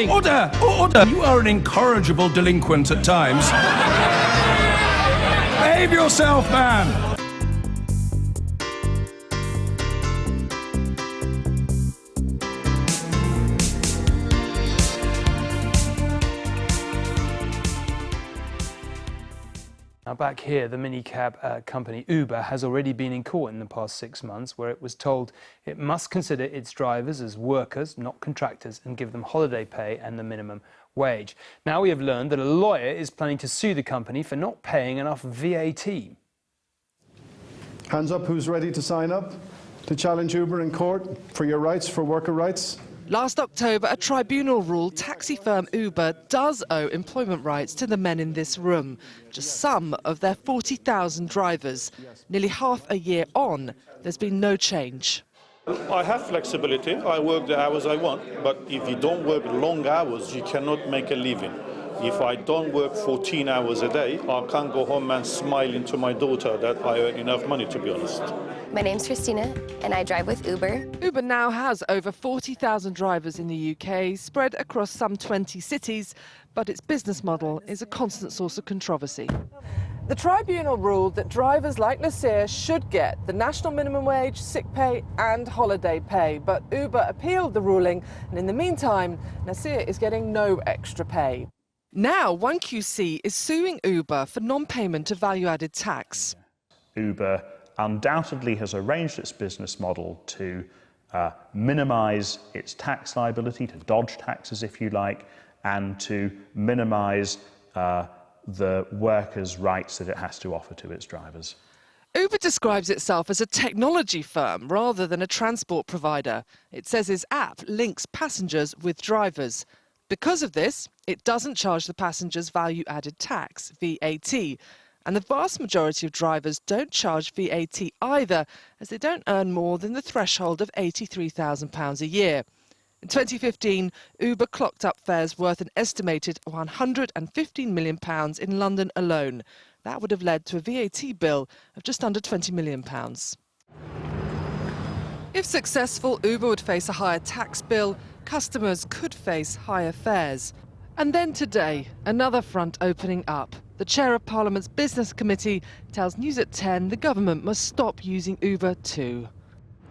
Order! Order! You are an incorrigible delinquent at times. Behave yourself, man! Now back here, the minicab company Uber has already been in court in the past 6 months, where it was told it must consider its drivers as workers, not contractors, and give them holiday pay and the minimum wage. Now we have learned that a lawyer is planning to sue the company for not paying enough VAT. Hands up, who's ready to sign up to challenge Uber in court for your rights, for worker rights? Last October, a tribunal ruled taxi firm Uber does owe employment rights to the men in this room, just some of their 40,000 drivers. Nearly half a year on, there's been no change. I have flexibility. I work the hours I want, but if you don't work long hours, you cannot make a living. If I don't work 14 hours a day, I can't go home and smile into my daughter that I earn enough money, to be honest. My name's Christina, and I drive with Uber. Uber now has over 40,000 drivers in the UK, spread across some 20 cities, but its business model is a constant source of controversy. The tribunal ruled that drivers like Nasir should get the national minimum wage, sick pay and holiday pay, but Uber appealed the ruling, and in the meantime, Nasir is getting no extra pay. Now, 1QC is suing Uber for non-payment of value-added tax. Uber undoubtedly has arranged its business model to minimise its tax liability, to dodge taxes if you like, and to minimise the workers' rights that it has to offer to its drivers. Uber describes itself as a technology firm rather than a transport provider. It says its app links passengers with drivers. Because of this, it doesn't charge the passengers value-added tax, VAT. And the vast majority of drivers don't charge VAT either, as they don't earn more than the threshold of £83,000 a year. In 2015, Uber clocked up fares worth an estimated £115 million in London alone. That would have led to a VAT bill of just under £20 million. If successful, Uber would face a higher tax bill. Customers could face higher fares. And then today, another front opening up. The chair of Parliament's Business Committee tells News at 10 the government must stop using Uber too.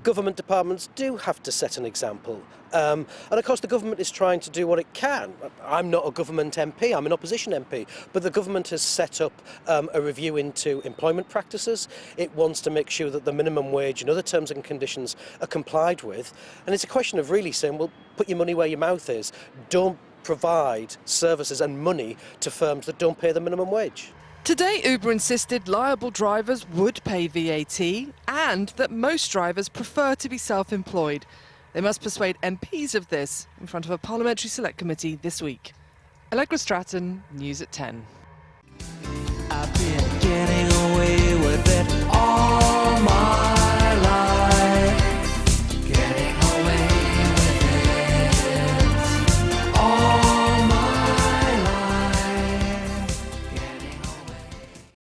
Government departments do have to set an example. And of course the government is trying to do what it can. I'm not a government MP, I'm an opposition MP, but the government has set up a review into employment practices. It wants to make sure that the minimum wage and other terms and conditions are complied with. And it's a question of really saying, well, put your money where your mouth is. Don't provide services and money to firms that don't pay the minimum wage. Today, Uber insisted liable drivers would pay VAT and that most drivers prefer to be self-employed. They must persuade MPs of this in front of a parliamentary select committee this week. Allegra Stratton, News at 10.